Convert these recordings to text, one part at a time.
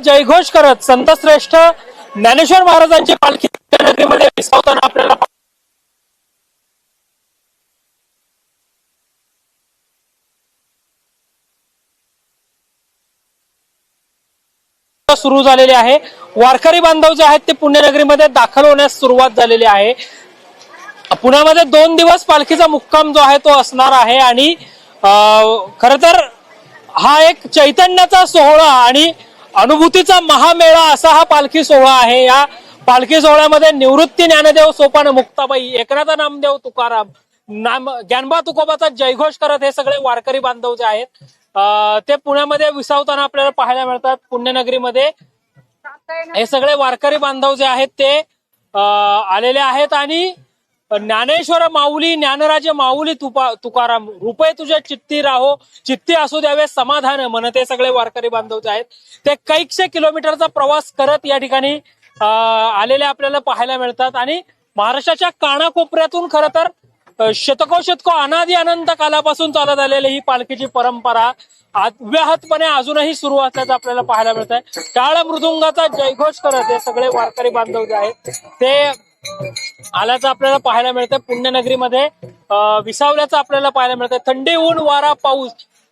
जयघोष करत संतश्रेष्ठ ज्ञानेश्वर महाराजांची पालखी नगरीमध्ये विसावताना आपल्याला सुरू झालेले आहे। वारकरी बांधव जे आहेत ते पुण्यनगरीमध्ये दाखल होण्यास सुरुवात झालेली आहे। पुण्यामध्ये 2 दिवस पालखीचा मुक्काम जो आहे तो असणार आहे आणि खर तर हा एक चैतन्याचा सोहळा आणि अनुभूतीचा महामेळा असा हा पालखी सोहळा आहे। या पालखी सोहळ्यामध्ये निवृत्ती ज्ञानदेव सोपान मुक्ताबाई एकनाथ नामदेव तुकाराम ज्ञानबा तुकोबाचा जयघोष करत हे सगळे वारकरी बांधव जे आहेत ते पुण्यामध्ये विसावताना आपल्याला पाहायला मिळतात। पुण्यनगरीमध्ये हे सगळे वारकरी बांधव जे आहेत ते आलेले आहेत आणि ज्ञानेश्वर माऊली ज्ञानराज माऊली तुकाराम रुपये तुझ्या चित्ती राहो चित्ती असू द्यावे समाधान म्हणत हे सगळे वारकरी बांधव जे आहेत ते कैकशे किलोमीटरचा प्रवास करत या ठिकाणी आलेले आपल्याला पाहायला मिळतात आणि महाराष्ट्राच्या कानाकोपऱ्यातून खरं तर शतको अनादी अनंत कालापासून चालत आलेली ही पालखीची परंपरा अव्याहतपणे अजूनही सुरू असल्याचं आपल्याला पाहायला मिळत आहे। टाळ मृदुंगाचा जयघोष करत हे सगळे वारकरी बांधव जे आहेत ते आल्याचं आपल्याला पाहायला मिळतंय। पुण्यनगरीमध्ये विसावल्याचं आपल्याला पाहायला मिळतंय। थंडी ऊन वारा पाऊस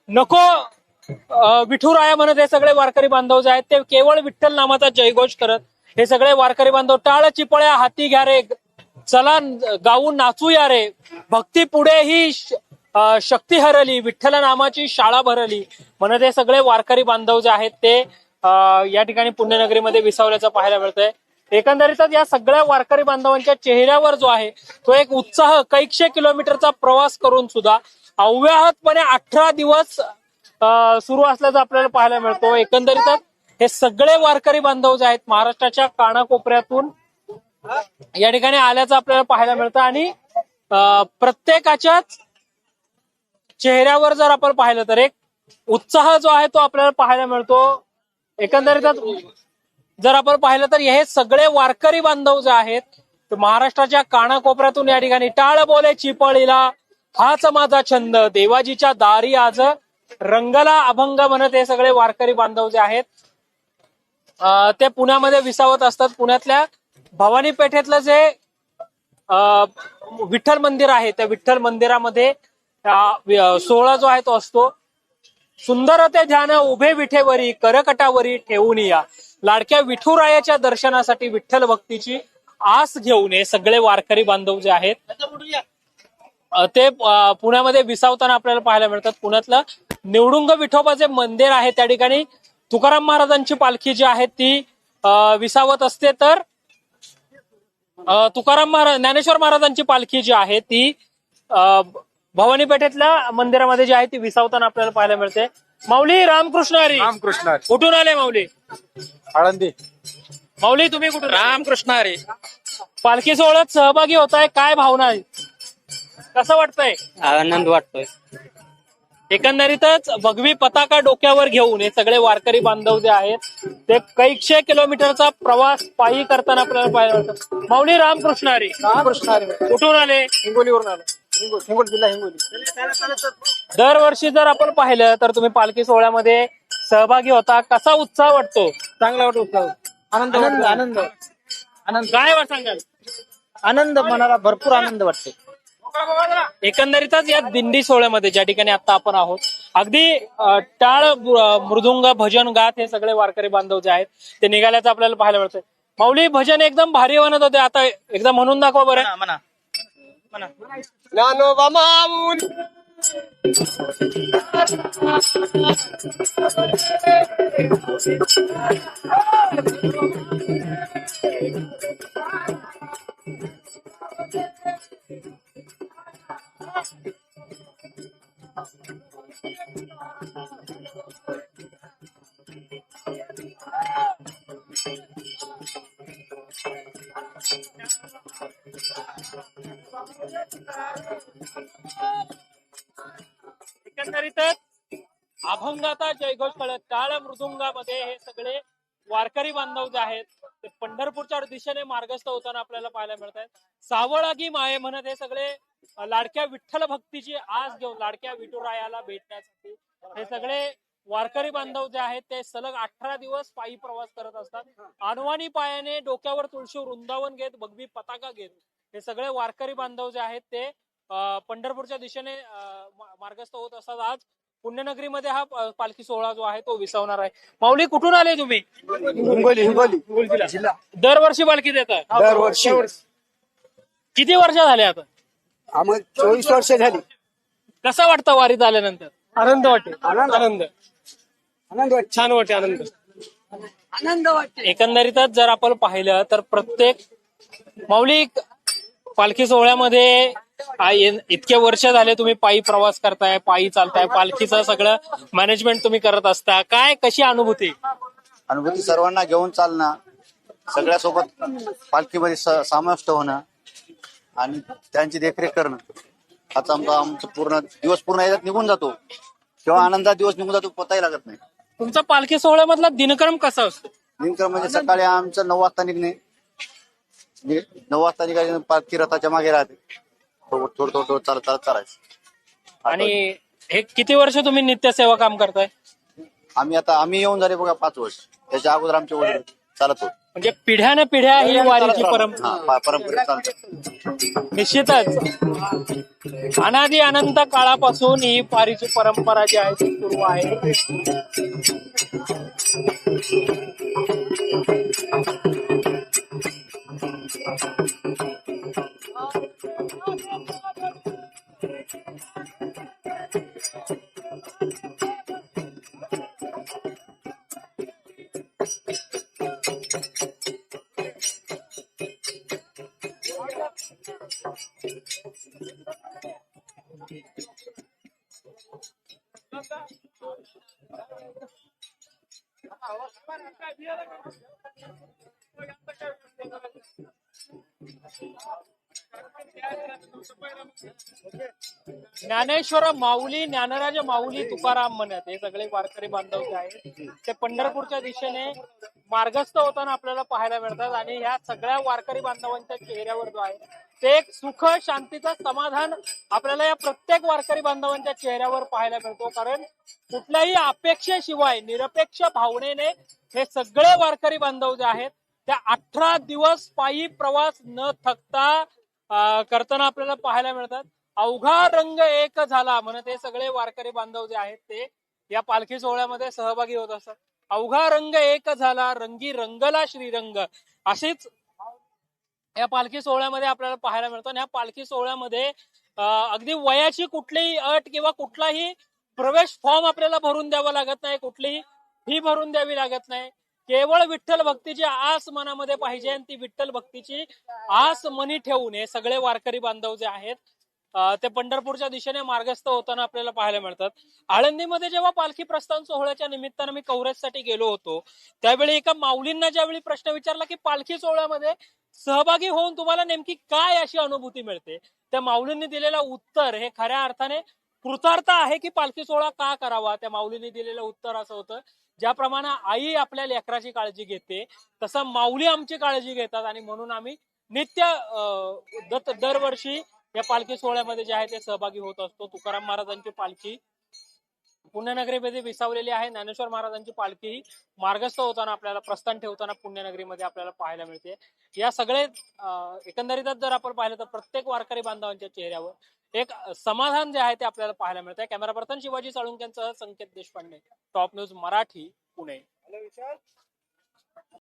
नको विठुराया म्हणत हे सगळे वारकरी बांधव जे आहेत ते केवळ विठ्ठल नामाचा जयघोष करत हे सगळे वारकरी बांधव टाळ चिपळ्या हाती घ्या रे चला गाऊन नाचूया रे भक्ती पुढे ही शक्ती हरली विठ्ठल नामाची शाळा भरली म्हणत हे सगळे वारकरी बांधव जे आहेत ते या ठिकाणी पुण्यनगरीमध्ये विसावल्याचं पाहायला मिळतंय। एकंदरीतच या सगळ्या वारकरी बांधवांच्या चेहऱ्यावर जो आहे तो एक उत्साह कैकशे किलोमीटरचा प्रवास करून सुद्धा अव्याहतपणे 18 दिवस सुरू असल्याचं आपल्याला पाहायला मिळतो। एकंदरीतच हे सगळे वारकरी बांधव जे आहेत महाराष्ट्राच्या कानाकोपऱ्यातून या ठिकाणी आल्याचं आपल्याला पाहायला मिळतं आणि प्रत्येकाच्याच चेहऱ्यावर जर आपण पाहिलं तर एक उत्साह जो आहे तो आपल्याला पाहायला मिळतो। एकंदरीतच जर आपण पाहिलं तर हे सगळे वारकरी बांधव जे आहेत महाराष्ट्राच्या कानाकोपऱ्यातून या ठिकाणी टाळ बोले चिपळीला हाच माझा छंद देवाजीच्या दारी आज रंगला अभंग म्हणत हे सगळे वारकरी बांधव जे आहेत ते पुण्यामध्ये विसावत असतात। पुण्यातल्या भवानी पेठेतलं जे विठ्ठल मंदिर आहे त्या विठ्ठल मंदिरामध्ये सोहळा जो आहे तो असतो। सुंदर ते ध्यान उभे विठेवरी करकटावरी ठेवून या लाडक्या विठुरायाच्या दर्शनासाठी विठ्ठल भक्तीची आस घेऊन हे सगळे वारकरी बांधव जे आहेत ते पुण्यामध्ये विसावताना आपल्याला पाहायला मिळतात। पुण्यातलं निवडुंग विठोबाचे मंदिर आहे त्या ठिकाणी तुकाराम महाराजांची पालखी जी आहे ती विसावत असते तर ज्ञानेश्वर महाराजांची पालखी जी आहे ती भवानी पेठेतल्या मंदिरामध्ये जी आहे ती विसावताना आपल्याला पाहायला मिळते। माऊली रामकृष्ण हरी रामकृष्ण हरी। कुठून आले माऊली? आळंदी। माऊली तुम्ही कुठून? रामकृष्ण हरी। पालखी सोहळ्यात सहभागी होताय काय भावना आहे कसं वाटतंय? आनंद वाटतोय। एकंदरीतच भगवी पताका डोक्यावर घेऊन हे सगळे वारकरी बांधव जे आहेत ते कैकशे किलोमीटरचा प्रवास पायी करताना आपल्याला पाहायला मिळतं। माऊली रामकृष्ण हरी। रामकृष्ण हरी। कुठून आले? हिंगोलीवरून आलो। हिंगोली जिल्हा हिंगोली। दरवर्षी जर आपण पाहिलं तर तुम्ही पालखी सोहळ्यामध्ये सहभागी होता कसा उत्साह वाटतो? चांगला वाटतो। आनंद आनंद आनंद आनंद काय सांगाल? आनंद मनाला भरपूर आनंद वाटतो। एकंदरीतच या दिंडी सोहळ्यामध्ये ज्या ठिकाणी आता आपण आहोत अगदी टाळ मृदुंग भजन गात हे सगळे वारकरी बांधव जे आहेत ते निघाल्याचं आपल्याला पाहायला मिळतंय। माऊली भजन एकदम भारी म्हणत होते आता एकदा म्हणून दाखवा बरं। म्हणा म्हणा ज्ञानोबा माऊली एकंदरीतच अभंगाचा जयघोष कळत टाळ मृदुंगामध्ये हे सगळे वारकरी बांधव जे आहेत ते पंढरपूरच्या दिशेने मार्गस्थ होताना आपल्याला पाहायला मिळत आहेत। सावळागी माये म्हणत हे सगळे लाडक्या विठ्ठल भक्तीची आस घेऊन लाडक्या विठुरायाला भेटण्यासाठी हे सगळे वारकरी बांधव जे आहेत ते सलग 18 दिवस पायी प्रवास करत असतात. अनवाणी पायाने डोक्यावर तुळशी वृंदावन घेत भगवी पताका घेत हे सगळे वारकरी बांधव जे आहेत ते पंढरपूरच्या दिशेने मार्गस्थ होत असतात. आज पुण्यनगरीमध्ये हा पालखी सोहळा जो आहे तो विसावणार आहे. माऊली कुठून आले तुम्ही? हिंगोली जिल्हा. दरवर्षी पालखी देतात? दरवर्षी. किती वर्ष झाले आता? आम्हाला 24 वर्ष झाली. कसं वाटतं वारीत आल्यानंतर? आनंद वाटते. आनंद आनंद वाटते. छान वाटते. आनंद आनंद वाटते. एकंदरीतच जर आपण पाहिलं तर प्रत्येक माऊली पालखी सोहळ्यामध्ये इतके वर्ष झाले तुम्ही पायी प्रवास करताय, पायी चालताय, पालखीचं सगळं मॅनेजमेंट तुम्ही करत असता, काय कशी अनुभूती? अनुभूती सर्वांना घेऊन चालणं, सगळ्यासोबत पालखीमध्ये समाविष्ट होणं आणि त्यांची देखरेख करणं, हाच आमचं पूर्ण दिवस पूर्ण याच्यात निघून जातो. किंवा आनंदात दिवस निघून जातो, पताही लागत नाही. तुमचा पालखी सोहळ्यामधला दिनक्रम कसा असतो? दिनक्रम म्हणजे सकाळी आमचं 9 वाजता निघणे, 9 वाजता निघायचे, पालखी रथाच्या मागे राहते, थोडं थोडं चालत चालायचं. आणि हे किती वर्ष तुम्ही नित्यसेवा काम करताय? आम्ही येऊन झाले बघा 5 वर्ष. त्याच्या अगोदर आमचे वडील चालत होते. म्हणजे पिढ्यान पिढ्या ही वारीची परंपरा परंपरा चालते. निश्चितच अनादी अनंत काळापासून ही वारीची परंपरा जी आहे ती सुरू आहे. ज्ञानेश्वर माऊली, ज्ञानराज माऊली, तुकाराम म्हणत हे सगळे वारकरी बांधव जे आहेत ते पंढरपूरच्या दिशेने मार्गस्थ होताना आपल्याला पाहायला मिळतात. आणि ह्या सगळ्या वारकरी बांधवांच्या चेहऱ्यावर जो आहे ते एक सुख, शांतीचं समाधान आपल्याला या प्रत्येक वारकरी बांधवांच्या चेहऱ्यावर पाहायला मिळतो. कारण कुठल्याही अपेक्षेशिवाय निरपेक्ष भावनेने हे सगळे वारकरी बांधव जे आहेत त्या 18 दिवस पायी प्रवास न थकता करताना आपल्याला पाहायला मिळतात. अवघा रंग एक झाला म्हणत हे सगळे वारकरी बांधव जे आहेत ते या पालखी सोहळ्यामध्ये सहभागी होत असतात. अवघा रंग एक झाला, रंगी रंगला श्रीरंग, अशीच या पालखी सोहळ्यामध्ये आपल्याला पाहायला मिळतं. आणि या पालखी सोहळ्यामध्ये अगदी वयाची कुठलीही अट किंवा कुठलाही प्रवेश फॉर्म आपल्याला भरून द्यावा लागत नाही, कुठलीही फी भरून द्यावी लागत नाही. केवळ विठ्ठल भक्तीची आस मनामध्ये पाहिजे आणि ती विठ्ठल भक्तीची आस मनी ठेवून हे सगळे वारकरी बांधव जे आहेत ते पंढरपूरच्या दिशेने मार्गस्थ होताना आपल्याला पाहायला मिळतात. आळंदीमध्ये जेव्हा पालखी प्रस्थान सोहळ्याच्या निमित्तानं मी कव्हरेजसाठी गेलो होतो त्यावेळी एका माऊलींना ज्यावेळी प्रश्न विचारला की पालखी सोहळ्यामध्ये सहभागी होऊन तुम्हाला नेमकी काय अशी अनुभूती मिळते, त्या माऊलींनी दिलेलं उत्तर हे खऱ्या अर्थाने कृतार्थ आहे की पालखी सोहळा का करावा. त्या माऊलींनी दिलेलं उत्तर असं होतं, ज्याप्रमाणे आई आपल्या लेकराची काळजी घेते तसं माऊली आमची काळजी घेतात आणि म्हणून आम्ही नित्य दरवर्षी या पालखी सोहळ्यामध्ये जे आहे ते सहभागी होत असतो. तुकाराम महाराजांची पालखी पुण्यनगरीमध्ये विसावलेली आहे. ज्ञानेश्वर महाराजांची पालखी मार्गस्थ होताना आपल्याला प्रस्थान ठेवताना पुण्यनगरीमध्ये आपल्याला पाहायला मिळते. या सगळे एकंदरीतच जर आपण पाहिलं तर प्रत्येक वारकरी बांधवांच्या चेहऱ्यावर एक समाधान जे आहे ते आपल्याला पाहायला मिळतंय. कॅमेरा पर्सन शिवाजी साळुंक्यांसह संकेत देशपांडे, टॉप न्यूज मराठी, पुणे.